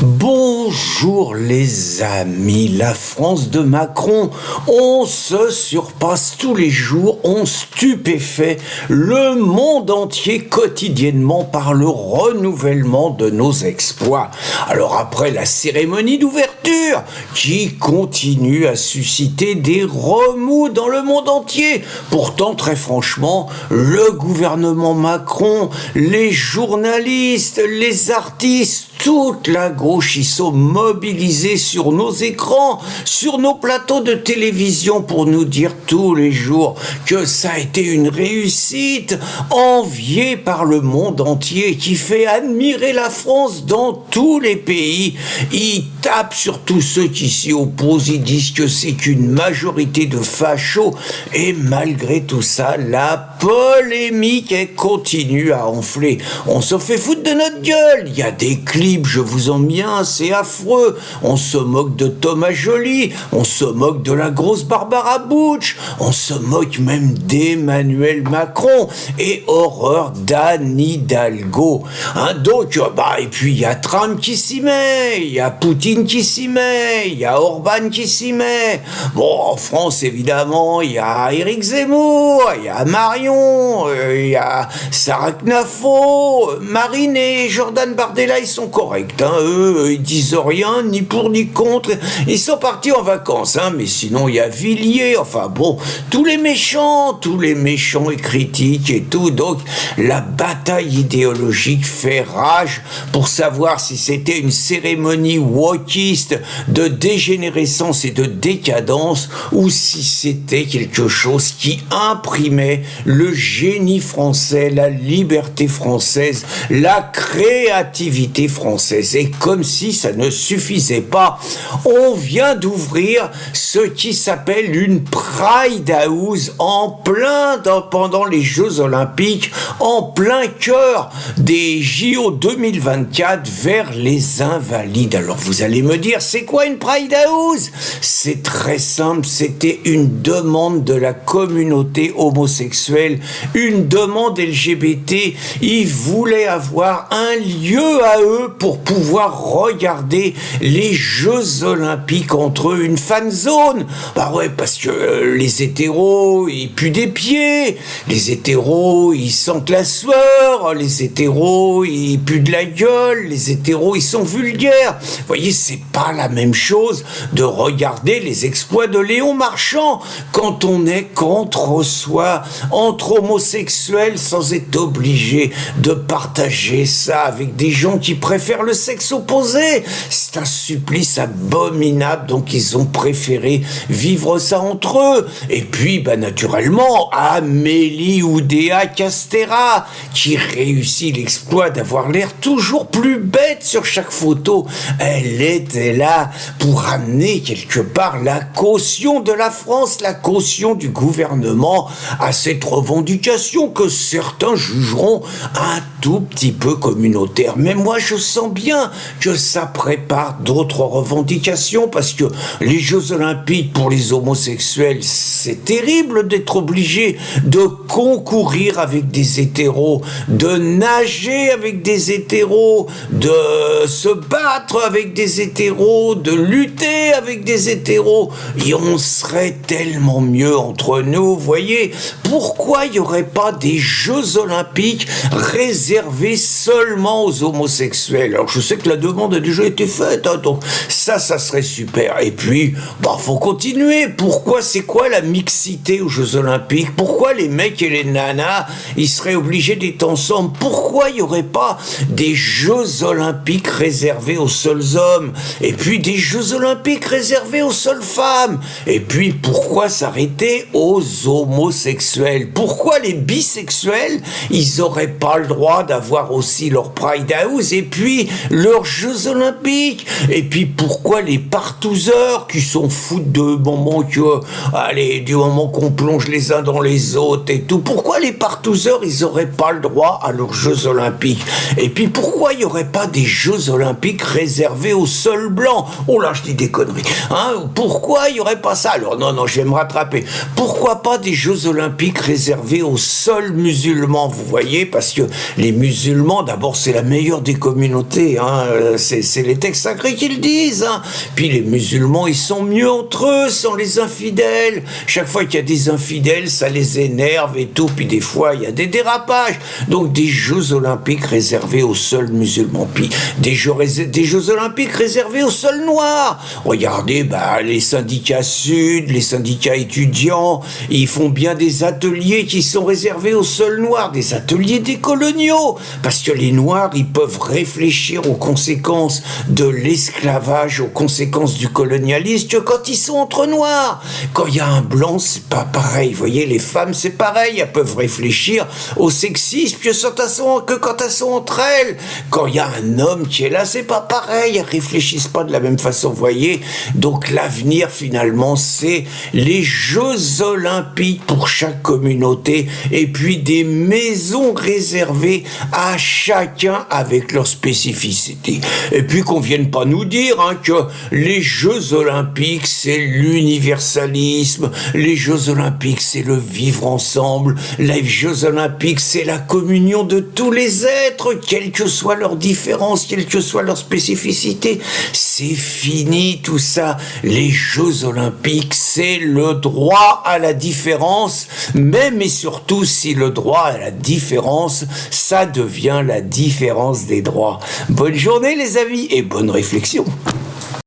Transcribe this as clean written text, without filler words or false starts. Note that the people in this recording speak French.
Bonjour les amis, la France de Macron, on se surpasse tous les jours, on stupéfait le monde entier quotidiennement par le renouvellement de nos exploits. Alors après la cérémonie d'ouverture qui continue à susciter des remous dans le monde entier, pourtant très franchement, le gouvernement Macron, les journalistes, les artistes, toute la gauche, ils sont mobilisés sur nos écrans, sur nos plateaux de télévision pour nous dire tous les jours que ça a été une réussite, enviée par le monde entier, qui fait admirer la France dans tous les pays. Ils tapent sur tous ceux qui s'y opposent, ils disent que c'est qu'une majorité de fachos, et malgré tout ça, la polémique, elle continue à enfler. On se fait foutre de notre gueule, il y a des clips, je vous en mets un, c'est affreux. On se moque de Thomas Joly, on se moque de la grosse Barbara Bush, on se moque même d'Emmanuel Macron, et horreur d'Anne Hidalgo. Donc, et puis il y a Trump qui s'y met, il y a Poutine qui s'y met, il y a Orban qui s'y met. Bon, en France, évidemment, il y a Éric Zemmour, il y a Marion, il y a Sarah Knafo, Marine et Jordan Bardella, ils sont corrects, eux, ils disent rien, ni pour ni contre, ils sont partis en vacances, mais sinon il y a Villiers, enfin bon, tous les méchants et critiques et tout, donc la bataille idéologique fait rage pour savoir si c'était une cérémonie wokiste de dégénérescence et de décadence, ou si c'était quelque chose qui imprimait le génie français, la liberté française, la créativité française. Et comme si ça ne suffisait pas, on vient d'ouvrir ce qui s'appelle une Pride House pendant les Jeux Olympiques, en plein cœur des JO 2024 vers les Invalides. Alors vous allez me dire, c'est quoi une Pride House? C'est très simple, c'était une demande de la communauté homosexuelle, une demande LGBT. Ils voulaient avoir un lieu à eux pour pouvoir regarder les Jeux Olympiques entre eux, une fan zone. Parce que les hétéros, ils puent des pieds, les hétéros, ils sentent la sueur, les hétéros, ils puent de la gueule, les hétéros, ils sont vulgaires. Vous voyez, c'est pas la même chose de regarder les exploits de Léon Marchand quand on est qu'entre soi, entre homosexuels, sans être obligé de partager ça avec des gens qui préfèrent le sexe opposé. C'est un supplice abominable, donc ils ont préféré vivre ça entre eux. Et puis, naturellement, Amélie Oudéa Castéra, qui réussit l'exploit d'avoir l'air toujours plus bête sur chaque photo, elle était là pour amener quelque part la caution de la France, la caution du gouvernement à cette revendication que certains jugeront un tout petit peu communautaire. Mais moi, je sens bien que ça prépare d'autres revendications, parce que les Jeux Olympiques pour les homosexuels, c'est terrible d'être obligé de concourir avec des hétéros, de nager avec des hétéros, de se battre avec des hétéros, de lutter avec des hétéros. Et on serait tellement mieux entre nous, vous voyez. Pourquoi il n'y aurait pas des Jeux Olympiques réservés seulement aux homosexuels? Alors je sais que la demande a déjà été faite, donc ça serait super. Et puis, faut continuer. Pourquoi, c'est quoi la mixité aux Jeux Olympiques? Pourquoi les mecs et les nanas, ils seraient obligés d'être ensemble? Pourquoi il n'y aurait pas des Jeux Olympiques réservés aux seuls hommes? Et puis des Jeux Olympiques réservés aux seules femmes? Et puis pourquoi s'arrêter aux homosexuels? Pourquoi les bisexuels, ils n'auraient pas le droit d'avoir aussi leur Pride House et puis leurs Jeux Olympiques? Et puis pourquoi les partouzeurs qui sont fous du moment qu'on plonge les uns dans les autres et tout, pourquoi les partouzeurs, ils n'auraient pas le droit à leurs Jeux Olympiques? Et puis pourquoi il n'y aurait pas des Jeux Olympiques réservés aux seuls blancs? Oh là, je dis des conneries. Pourquoi il n'y aurait pas ça? Alors non, je vais me rattraper. Pourquoi pas des Jeux Olympiques réservés aux seuls musulmans? Vous voyez, parce que les musulmans, d'abord, c'est la meilleure des communautés communauté, hein. C'est les textes sacrés qui le disent, hein. Puis les musulmans, ils sont mieux entre eux, sans les infidèles. Chaque fois qu'il y a des infidèles, ça les énerve et tout, puis des fois, il y a des dérapages. Donc des Jeux Olympiques réservés aux seuls musulmans, puis des Jeux Olympiques réservés aux seuls noirs. Regardez, les syndicats sud, les syndicats étudiants, ils font bien des ateliers qui sont réservés aux seuls noirs, des ateliers décoloniaux, parce que les noirs, ils peuvent réfléchir aux conséquences de l'esclavage, aux conséquences du colonialisme, que quand ils sont entre noirs. Quand il y a un blanc, c'est pas pareil. Vous voyez, les femmes, c'est pareil, elles peuvent réfléchir au sexisme que quand elles sont entre elles. Quand il y a un homme qui est là, c'est pas pareil, elles réfléchissent pas de la même façon, vous voyez. Donc l'avenir, finalement, c'est les Jeux Olympiques pour chaque communauté, et puis des maisons réservées à chacun avec leur spécificité. Et puis qu'on vienne pas nous dire que les Jeux Olympiques, c'est l'universalisme, les Jeux Olympiques, c'est le vivre ensemble, les Jeux Olympiques, c'est la communion de tous les êtres, quelle que soit leur différence, quelle que soit leur spécificité. C'est fini tout ça. Les Jeux Olympiques, c'est le droit à la différence, même et surtout si le droit à la différence, ça devient la différence des droits. Bonne journée les amis et bonne réflexion.